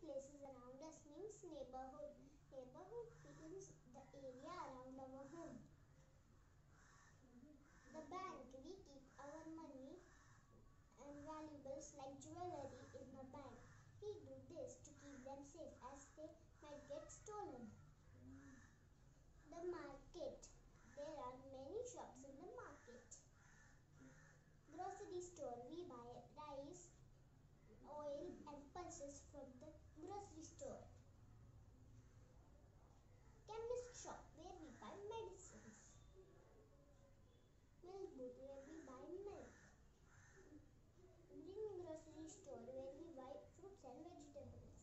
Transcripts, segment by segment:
places around us means neighborhood. Neighborhood means the area around our home. The bank, we keep our money and valuables like jewelry in the bank. We do this to keep them safe as they might get stolen. The market, there are many shops in the market. Grocery store, we buy rice, oil and pulses from the grocery store. Chemist shop, where we buy medicines. Milk booth, where we buy milk. Greengrocery store, where we buy fruits and vegetables.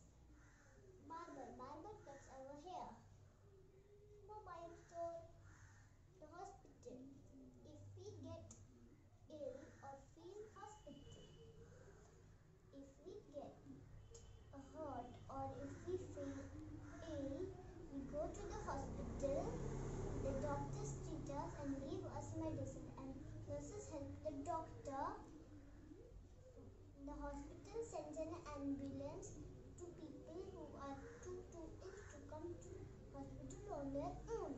Barber cuts our hair. Mobile store, the hospital, if we get ill or feel hospital. If we get hurt or if we feel ill, we go to the hospital. The doctors treat us and give us medicine, and nurses help the doctor. The hospital sends an ambulance to people who are too ill to come to hospital on their own.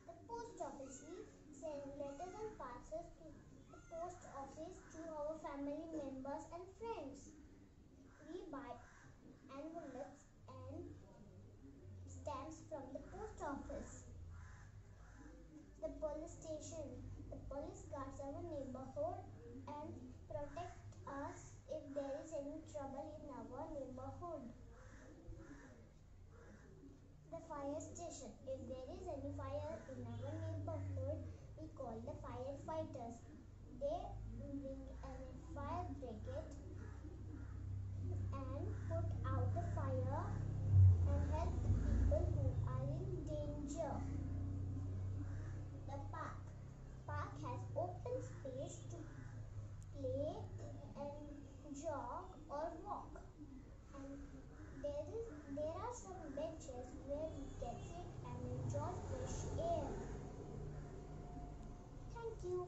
The post office, we send letters and parcels to the post office to our family members and friends. We buy envelopes and stamps from the post office. The police station, the police guards our neighborhood and protect us if there is any trouble in our neighborhood. The fire station, if there is any fire in our neighborhood, we call the firefighters. They bring a fire brigade and put out the fire and help the people who are in danger. The park has open space to play and jog or walk, and there are some benches where we can sit and enjoy fresh air. Thank you.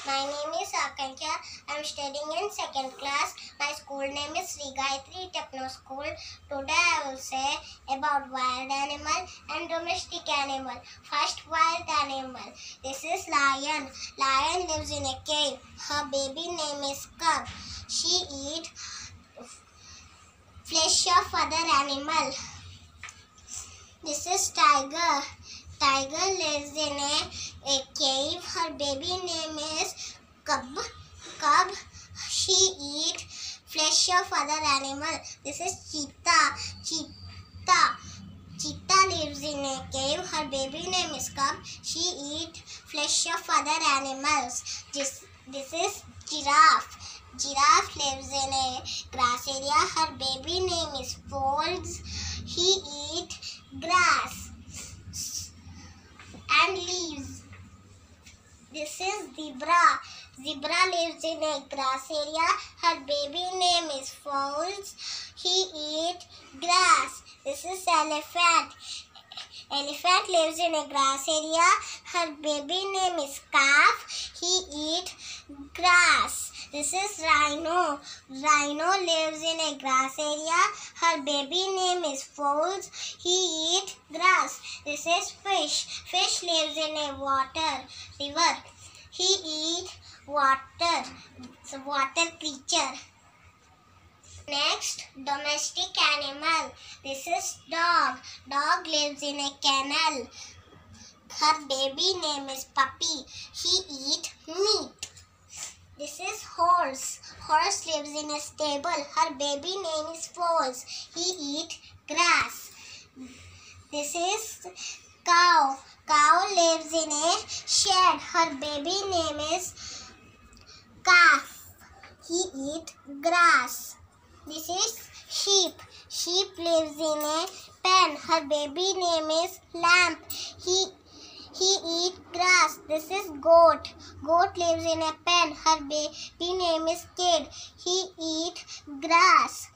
My name is Akankya. I am studying in 2nd class. My school name is Sri Gayatri Techno School. Today I will say about wild animal and domestic animal. First, wild animal. This is lion. Lion lives in a cave. Her baby name is cub. She eats flesh of other animal. This is tiger. Tiger lives in a cave. Her baby name is cub. She eats flesh of other animal. This is cheetah. Cheetah lives in a cave. Her baby name is cub. She eats flesh of other animals. This is giraffe. Giraffe lives in a grass area. Her baby name is foals. He eats grass and leaves. This is zebra. Zebra lives in a grass area. Her baby name is foals. He eats grass. This is elephant. Elephant lives in a grass area. Her baby name is calf. He eats grass. This is rhino. Rhino lives in a grass area. Her baby name is foals. He eats grass. This is fish. Fish lives in a river. He eats water. It's a water creature. Next, domestic animal. This is dog. Dog lives in a kennel. Her baby name is puppy. He eats meat. This is horse. Horse lives in a stable. Her baby name is foals. He eats grass. This is cow. Cow lives in a shed. Her baby name is calf. He eats grass. This is sheep. Sheep lives in a pen. Her baby name is lamb. He eats grass. This is goat. Goat lives in a pen. Her baby name is kid. He eats grass.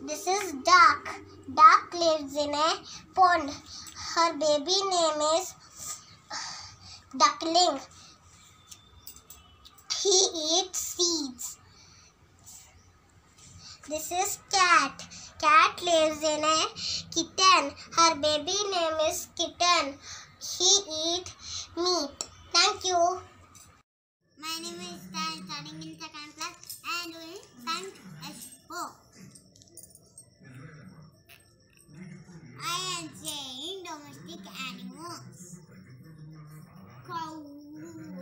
This is duck. Duck lives in a pond. Her baby name is duckling. He eats seeds. This is cat. Cat lives in a kitten. Her baby name is kitten. He eats meat. Thank you. My name is Stan, studying in second class and doing Science Expo. I am saying domestic animals. Cow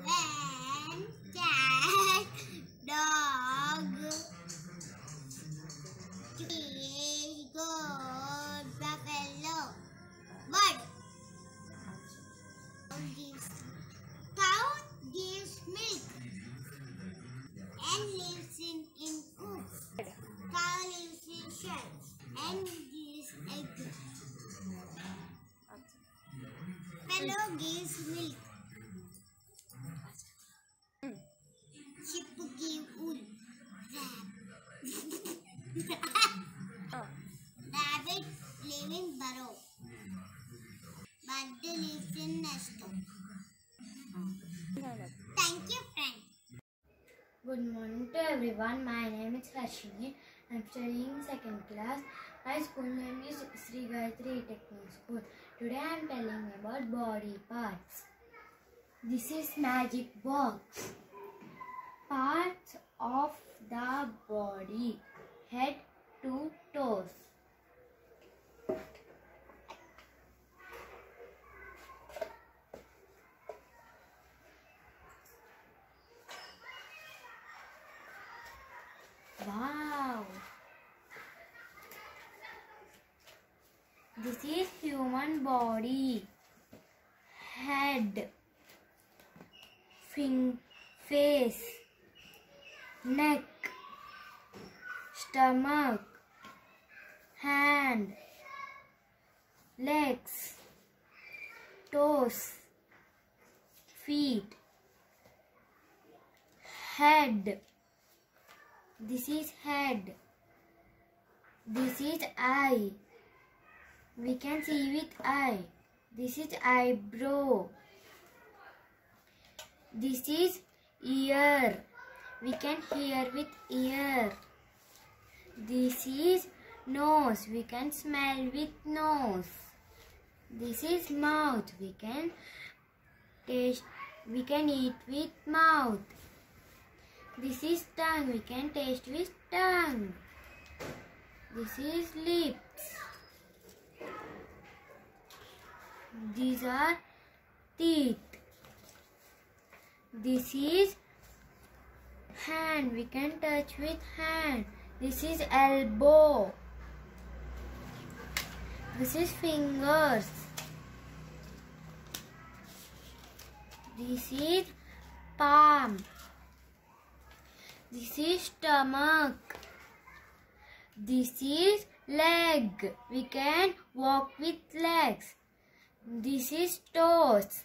and cat, dog, fish, goat, buffalo, bird. Cow gives milk and lives in coops. Cow lives in shells and gives eggs. Buffalo gives milk. Sheep give wool. Rabbit live in burrow. Bird lives in nest. Thank you, friend. Good morning to everyone. My name is Harshini. I am studying second class. My school name is Sri Gayatri Techno School. Today I am telling about body parts. This is magic box. Parts of the body, head to toes. Wow! This is human body. Head, face, neck, stomach, hand, legs, toes, feet, head. This is head. This is eye. We can see with eye. This is eyebrow. This is ear. We can hear with ear. This is nose. We can smell with nose. This is mouth. We can taste. We can eat with mouth. This is tongue. We can taste with tongue. This is lips. These are teeth. This is hand. We can touch with hand. This is elbow. This is fingers. This is palm. This is stomach. This is leg. We can walk with legs. This is toes.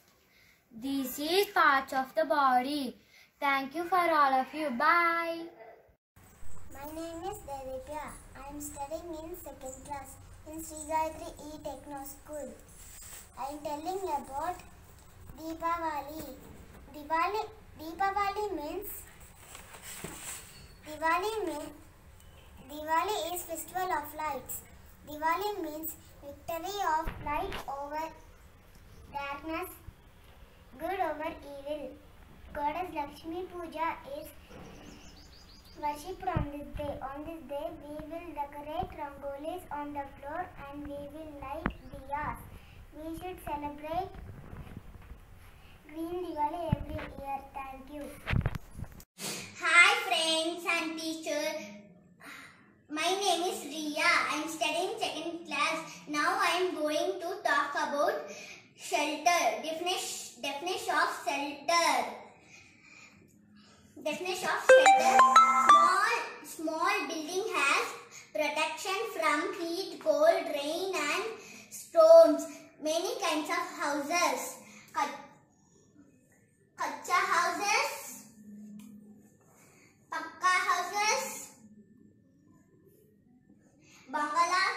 This is parts of the body. Thank you for all of you. Bye. My name is Devika. I am studying in second class in Sri Gayatri Techno School. I am telling about Deepavali. Diwali is festival of lights. Diwali means victory of light over darkness, good over evil. Goddess Lakshmi Puja is worshipped on this day. On this day, we will decorate rangolis on the floor and we will light diyas. We should celebrate Green Diwali every year. Thank you. Hi friends and teacher. My name is Riya. I am studying second class. Now I am going to talk about shelter. Definition of shelter. Definition of shelter. Small building has protection from heat, cold, rain and storms. Many kinds of houses. Kacha houses, pakka houses, bungalow,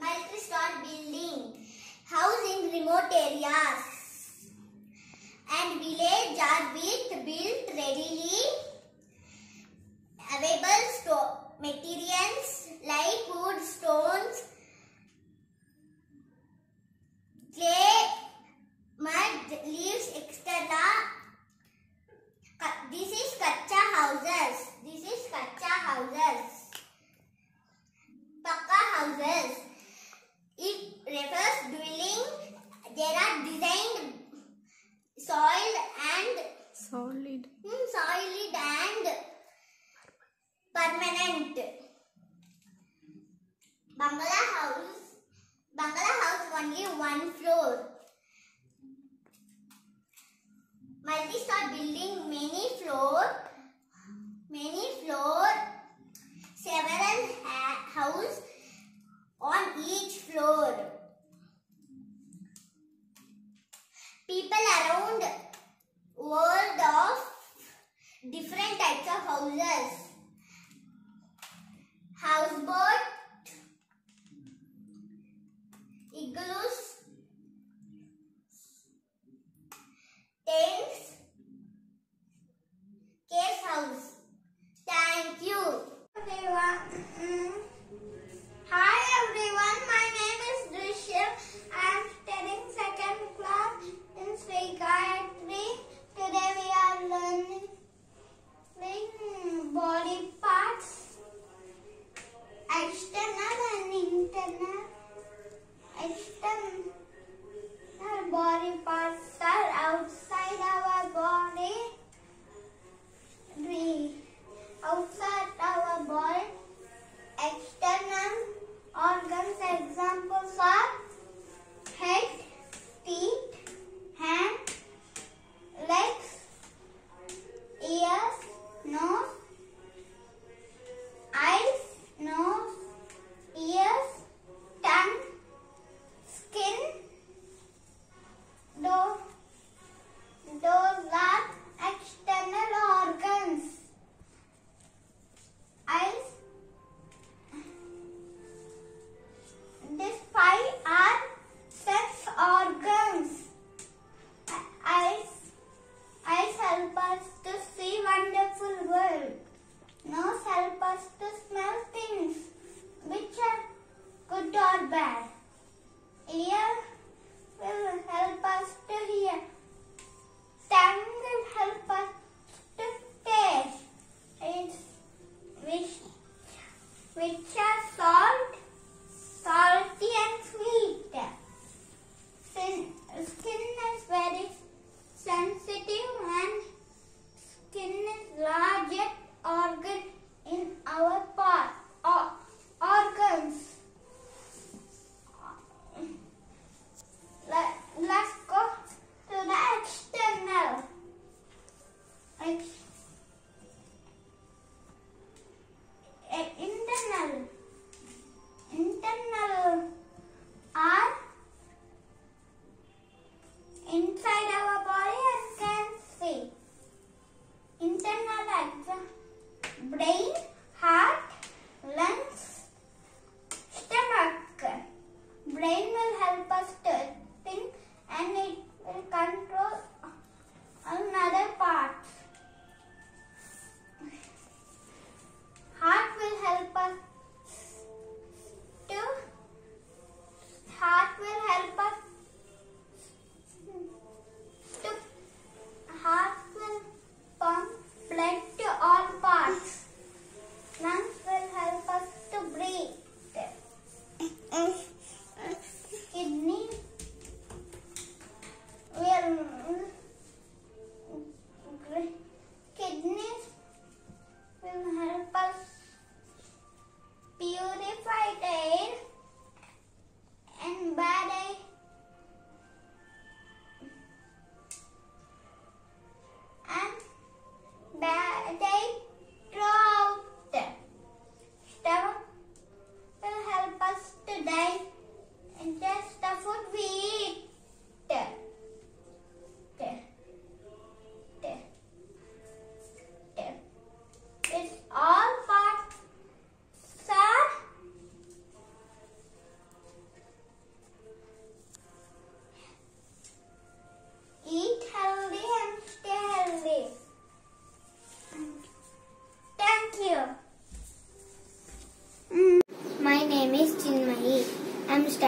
multi-story building, house in remote areas, and villages are built readily available materials like wood, stones, clay, mud, leaves, etc. This is kacha houses. Pakka houses. It refers dwelling. There are designed solid and permanent. Bangala house only one floor. Multi-story building, many floor, several house on each floor. People around world of different types of houses. Houseboat, igloos, tents, cave house. Thank you. Hi everyone, my name is Drishyam. I am studying second class in Sri Gayatri. Today we are learning body parts, external and internal.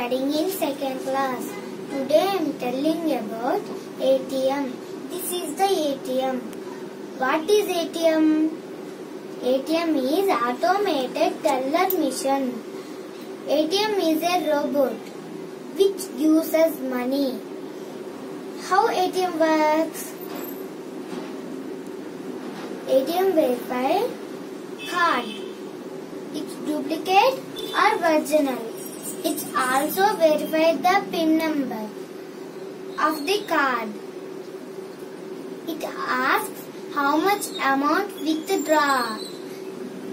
studying in second class. Today I am telling about ATM. This is the ATM. What is ATM? ATM is automated teller machine. ATM is a robot which gives us money. How ATM works? ATM verify card. It's duplicate or original. It also verifies the PIN number of the card. It asks how much amount withdraw.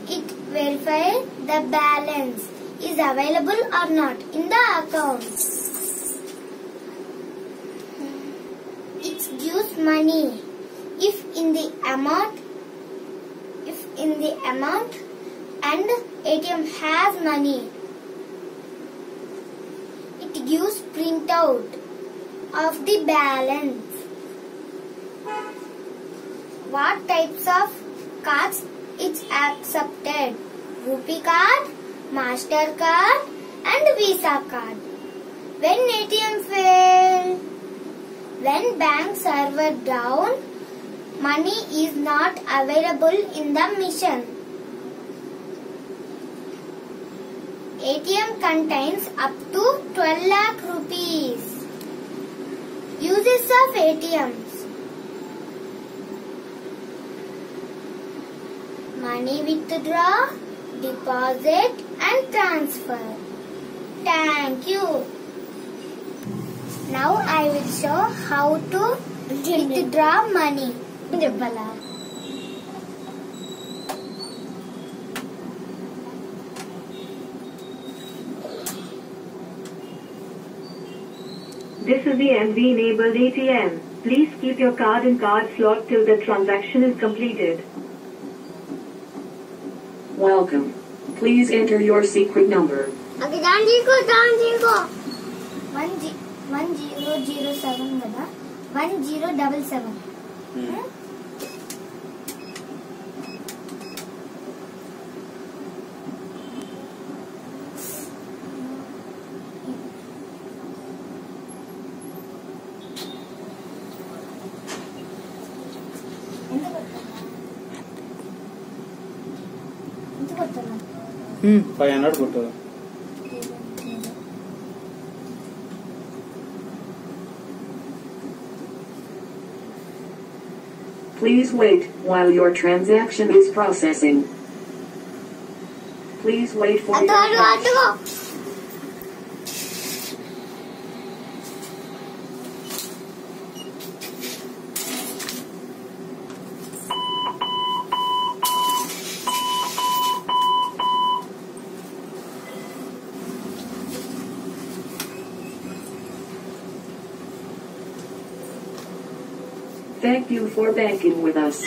It verifies the balance is available or not in the account. It gives money if in the amount and ATM has money. It gives printout of the balance. What types of cards is accepted? Rupee card, Mastercard and Visa card. When ATM fail, when bank server down, money is not available in the machine. ATM contains up to 12 lakh rupees. Uses of ATMs. Money withdraw, deposit and transfer. Thank you. Now I will show how to withdraw money. This is the MV-enabled ATM. Please keep your card in card slot till the transaction is completed. Welcome. Please enter your secret number. Okay, 1007 kada 1077. ఎంత కొట్టనా 500 కొట్టు. Please wait while your transaction is processing. Please wait for your cash. Thank you for banking with us.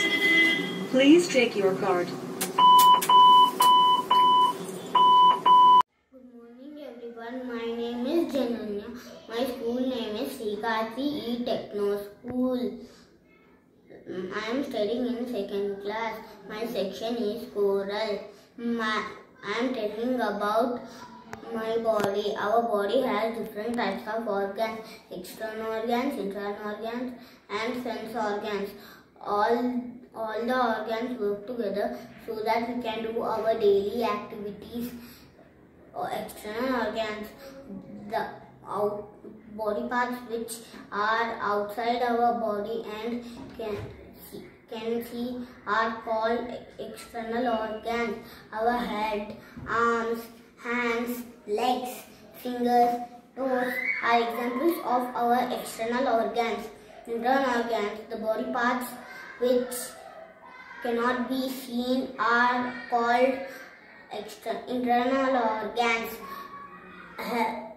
Please take your card. Good morning everyone. My name is Jananya. My school name is Srikati E Techno School. I am studying in second class. My section is choral. I am telling about my body. Our body has different types of organs: external organs, internal organs, and sense organs. All the organs work together so that we can do our daily activities. External organs, the body parts which are outside our body and can see are called external organs. Our head, arms, hands, legs, fingers, toes are examples of our external organs. Internal organs, the body parts which cannot be seen are called internal organs.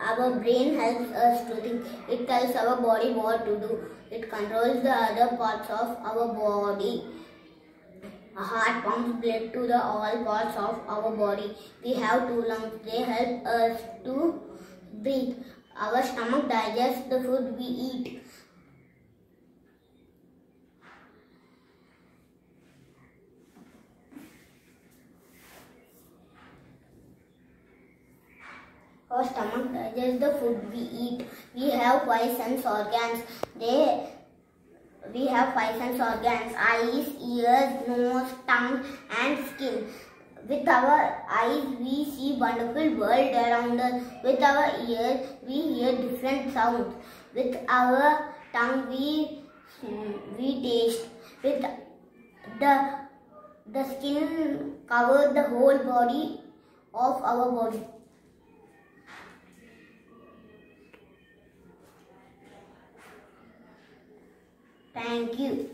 Our brain helps us to think. It tells our body what to do. It controls the other parts of our body. A heart pumps blood to all parts of our body. We have 2 lungs. They help us to breathe. Our stomach digests the food we eat. Our stomach digests the food we eat. We have 5 sense organs. We have 5 sense organs: eyes, ears, nose, tongue, and skin. With our eyes, we see wonderful world around us. With our ears, we hear different sounds. With our tongue, we taste. With the skin covers the whole body of our body. Thank you.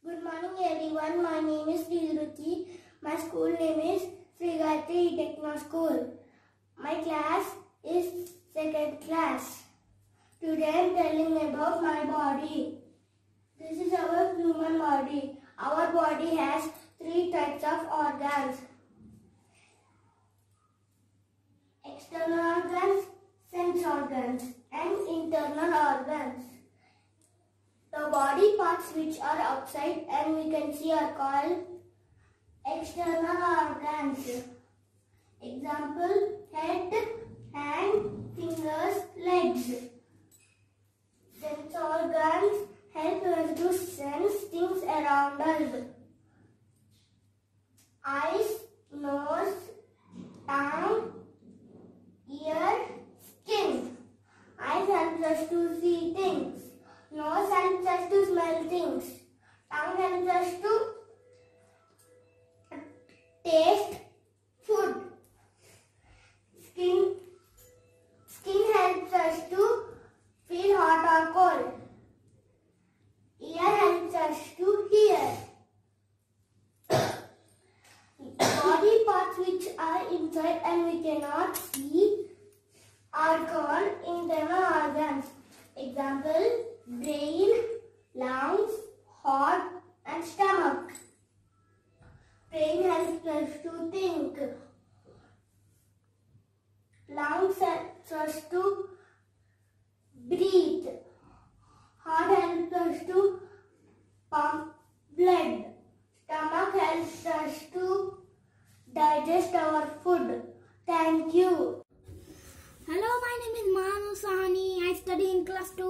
Good morning everyone. My name is Dhruti. My school name is Sri Gayatri Techno School. My class is 2nd class. Today I am telling about my body. This is our human body. Our body has 3 types of organs: external organs, sense organs, and internal organs. The body parts which are outside and we can see are called external organs. Example: head, hand, fingers, legs. Sense organs help us to sense things around us. Eyes, nose, tongue, ear, skin. Eyes help us to see things. Nose helps us to smell things. Tongue helps us to taste food. Skin helps us to feel hot or cold. Ear helps us to hear. Body parts which are inside and we cannot see are called internal organs. Example: brain, lungs, heart, and stomach. Brain helps us to think. Lungs helps us to breathe. Heart helps us to pump blood. Stomach helps us to digest our food. Thank you. Hello, my name is Manu Sahani. I study in class 2.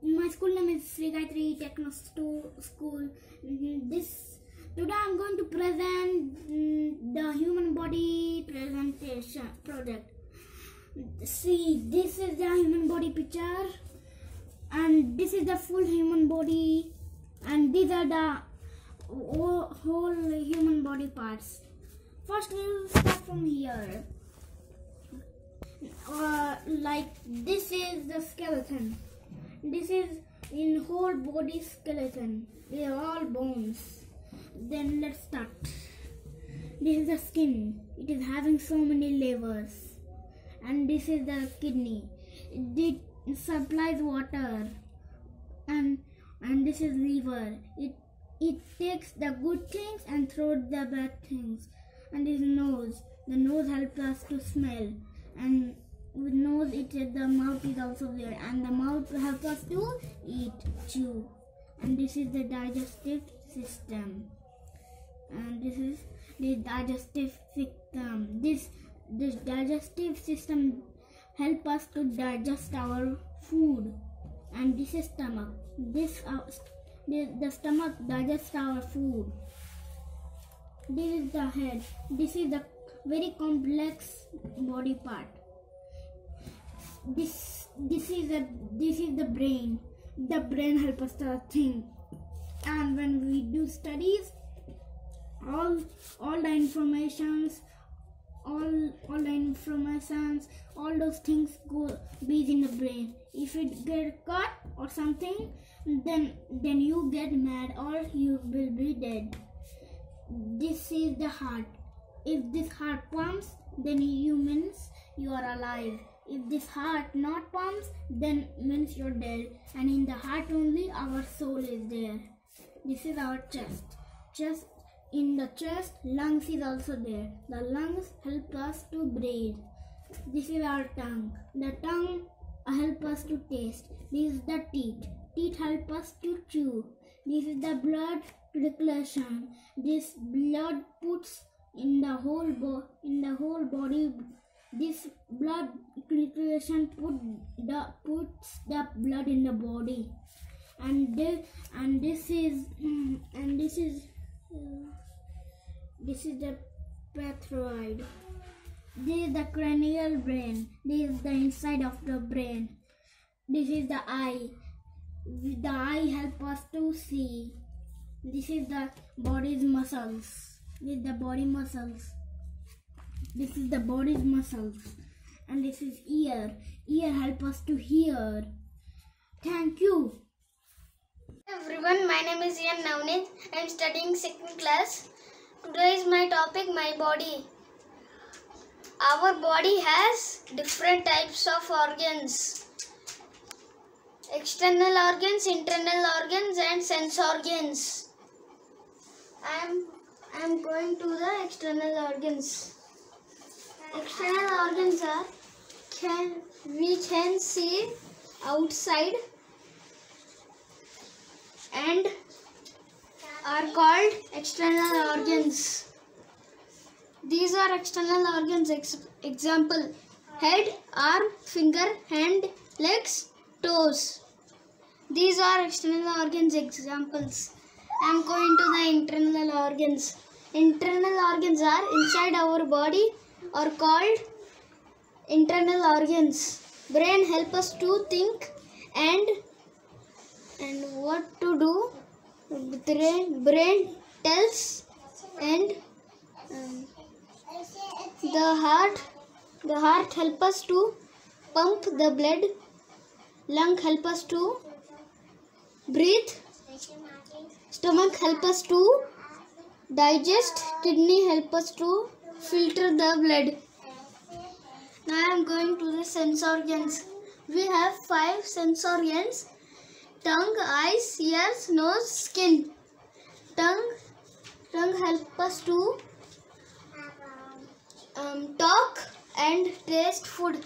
My school name is Sri Gayatri Techno School. Today I'm going to present the human body presentation project. See, this is the human body picture, and this is the full human body, and these are the whole human body parts. First we'll start from here. Like this is the skeleton. This is in whole body skeleton. They are all bones. Then let's start. This is the skin. It is having so many layers. And this is the kidney. It supplies water. And this is liver. It takes the good things and throws the bad things. And this is nose. The nose helps us to smell. And with nose, the mouth is also there, and the mouth helps us to eat, chew. And this is the digestive system, and this is the digestive system. This digestive system help us to digest our food. And this is stomach. The stomach digests our food. This is the head. This is the very complex body part. This is the brain. The brain helps us to think. And when we do studies, all the informations, all those things be in the brain. If it get cut or something, then you get mad or you will be dead. This is the heart. If this heart pumps, then means you are alive. If this heart not pumps, then means you're dead. And in the heart only our soul is there. This is our chest. In the chest, lungs is also there. The lungs help us to breathe. This is our tongue. The tongue help us to taste. This is the teeth. Teeth help us to chew. This is the blood circulation. This blood puts in the whole body This blood filtration puts the blood in the body, and this is the pathroid. This is the cranial brain. This is the inside of the brain. This is the eye. The eye helps us to see. This is the body's muscles. This is the body muscles. This is the body's muscles. And this is ear. Ear helps us to hear. Thank you. Everyone, my name is Ian Navneet. I am studying 2nd class. Today is my topic, my body. Our body has different types of organs. External organs, internal organs and sense organs. I am going to the external organs. External organs are we can see outside and are called external organs. These are external organs. Example: head, arm, finger, hand, legs, toes. These are external organs examples. I am going to the internal organs. Internal organs are inside our body are called internal organs. Brain helps us to think and what to do. Brain tells, and the heart helps us to pump the blood. Lung help us to breathe. Stomach help us to digest. Kidney help us to filter the blood. Now I am going to the sense organs. We have 5 sense organs: tongue, eyes, ears, nose, skin. Tongue help us to talk and taste food.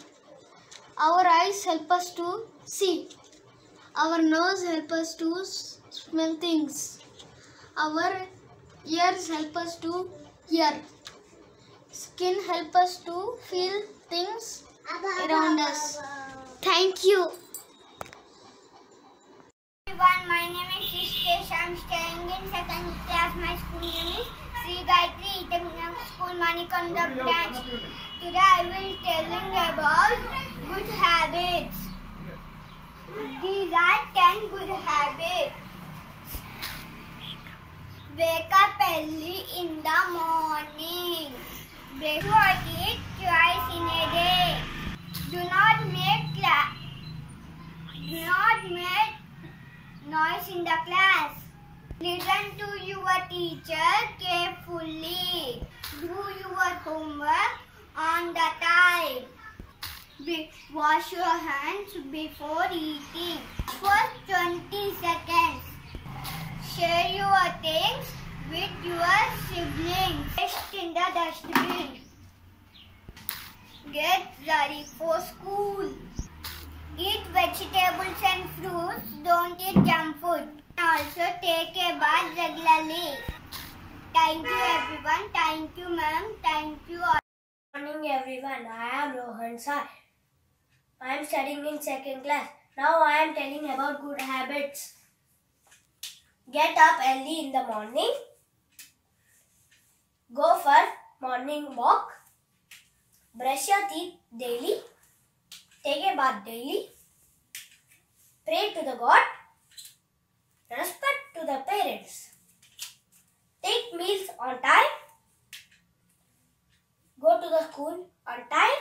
Our eyes help us to see. Our nose help us to smell things. Our ears help us to hear. Skin help us to feel things around us. Thank you. Everyone, my name is Shishkesh. I am staying in 2nd class. My school name is Sri Gayatri Technical School, Manikonda branch. Today I will telling about good habits. These are 10 good habits. Wake up early in the morning. Brush your teeth twice in a day. Do not make noise in the class. Listen to your teacher carefully. Do your homework on the time. Wash your hands before eating for 20 seconds. Share your things with your siblings. Waste in the dustbin. Get ready for school. Eat vegetables and fruits. Don't eat junk food. Also take a bath regularly. Thank you everyone. Thank you ma'am. Thank you all. Good morning everyone. I am Rohan Sai. I am studying in 2nd class. Now I am telling about good habits. Get up early in the morning. Go for morning walk. Brush your teeth daily. Take a bath daily. Pray to the God. Respect to the parents. Take meals on time. Go to the school on time.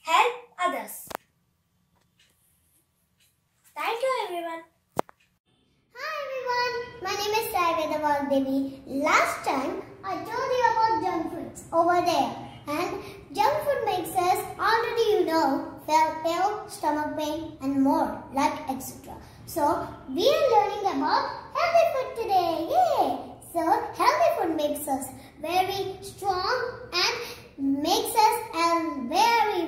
Help others. Thank you everyone. Hi everyone, my name is Sai Vedawal Devi. Last time I told you about junk foods over there, and junk food makes us, already you know, feel stomach pain and more, like etc. So we are learning about healthy food today. Yay! So healthy food makes us very strong and makes us a very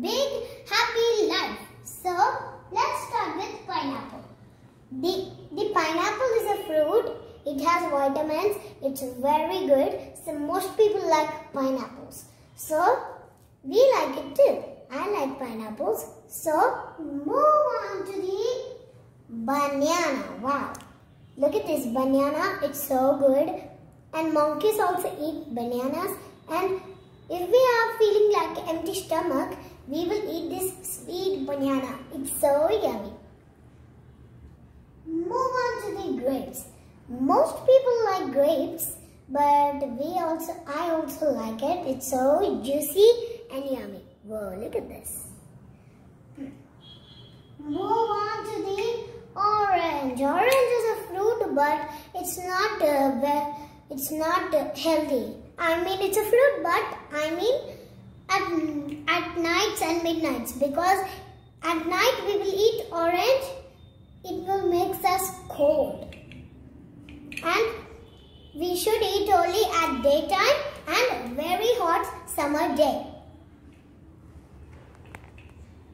big happy life. So let's start with pineapple. The pineapple is a fruit. It has vitamins. It's very good. most people like pineapples. So we like it too. I like pineapples. So move on to the banana. Wow. Look at this banana. It's so good. And monkeys also eat bananas. And if we are feeling like an empty stomach, we will eat this sweet banana. It's so yummy. Move on to the grapes. Most people like grapes, but I also like it. It's so juicy and yummy. Whoa, look at this. Move on to the orange. Orange is a fruit, but it's not healthy. I mean, it's a fruit, but I mean at nights and midnights, because at night we will eat orange. It will make us cold, and we should eat only at daytime and very hot summer day.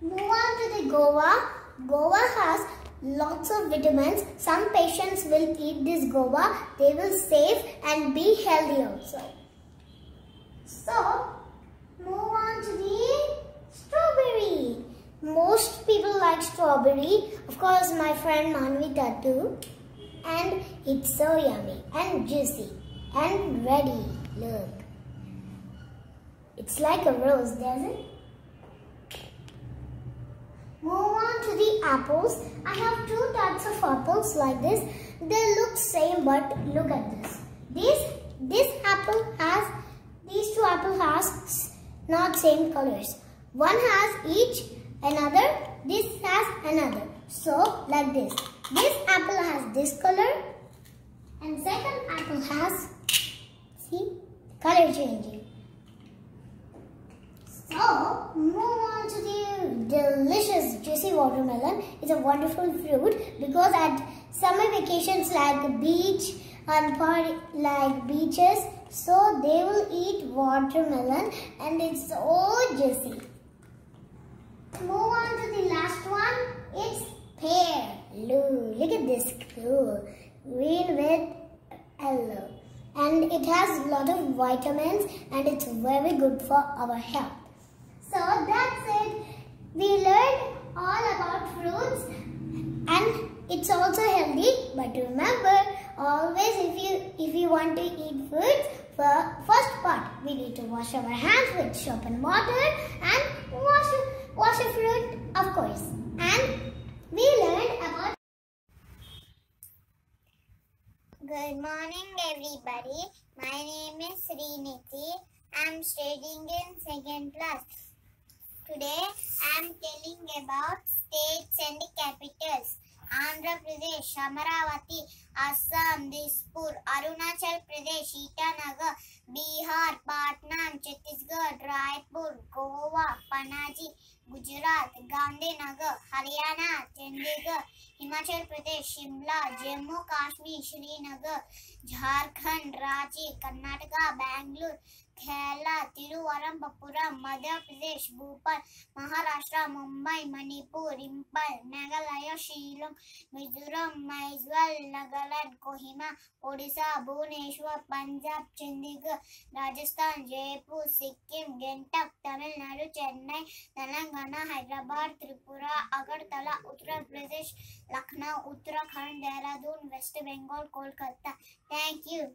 Move on to the guava. Guava has lots of vitamins. Some patients will eat this guava. They will save and be healthy also. So, move on to the strawberry. Most people like strawberry. Of course, my friend Manvita too. And it's so yummy and juicy and ready. Look. It's like a rose, doesn't it? Move on to the apples. I have two types of apples like this. They look same, but look at this. These two apples has not same colors. One has each another. This has another. So like this. This apple has this color, and second apple has, see, color changing. So, move on to the delicious juicy watermelon. It's a wonderful fruit because at summer vacations like beach and party like beaches, so they will eat watermelon and it's so juicy. Move on to the last one. It's pear. Look at this, cool. Green with yellow. And it has a lot of vitamins and it's very good for our health. So that's it. We learned all about fruits and it's also healthy. But remember, always if you want to eat fruits, for first part we need to wash our hands with soap and water and wash a fruit, of course. And we learned about. Good morning, everybody. My name is Sriniti. I am studying in second class. Today, I am telling about states and capitals. Andhra Pradesh, Amaravati, Assam, Dispur, Arunachal Pradesh, Itanagar, Bihar, Patna, Chhattisgarh, Raipur, Goa, Panaji, Gujarat, Gandhinagar, Haryana, Chandigarh, Himachal Pradesh, Shimla, Jammu Kashmir, Srinagar, Jharkhand, Ranchi, Karnataka, Bangalore, Kerala, Tiruvananthapuram, Madhya Pradesh, Bhopal, Maharashtra, Mumbai, Manipur, Impal, Meghalaya, Shillong, Mizoram, Mysore, Nagaland, Kohima, Odisha, Bhubaneswar, Punjab, Chandigarh, Rajasthan, Jaipur, Sikkim, Gangstok, Tamil Nadu, Chennai, Telangana, Hyderabad, Tripura, Agartala, Uttar Pradesh, Lucknow, Uttarakhand, Dehradun, West Bengal, Kolkata. Thank you.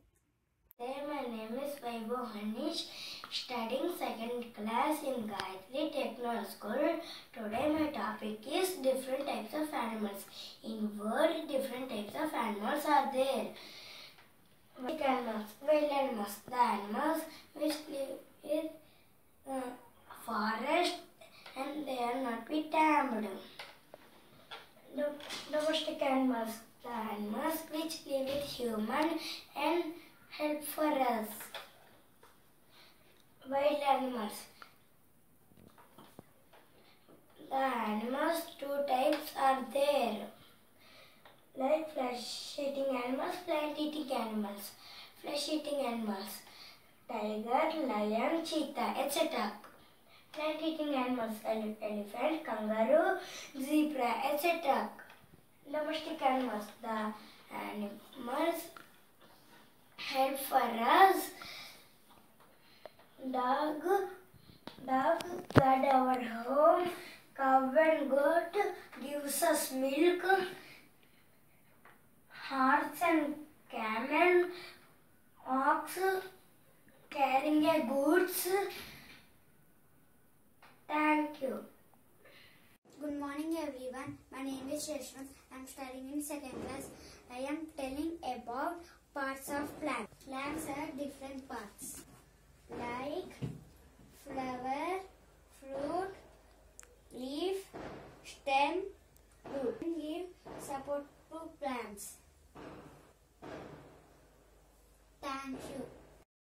Hey, my name is Vaibhav Hanish, studying second class in Gayatri Techno School. Today my topic is different types of animals. In world, different types of animals are there. Wild animals, the animals which live in forest and they are not be tamed. Domestic animals, the animals which live with human and help for us. Wild animals. The animals, two types are there. Like flesh-eating animals, plant-eating animals. Flesh-eating animals. Tiger, lion, cheetah, etc. Plant-eating animals, elephant, kangaroo, zebra, etc. Domestic animals. The animals help for us Dog guard our home. Cow and goat gives us milk. Horse and camel. Ox carrying a goods. Thank you. Good morning everyone. My name is Shashwat. I am studying in 2nd class. I am telling about parts of plants. Plants are different parts.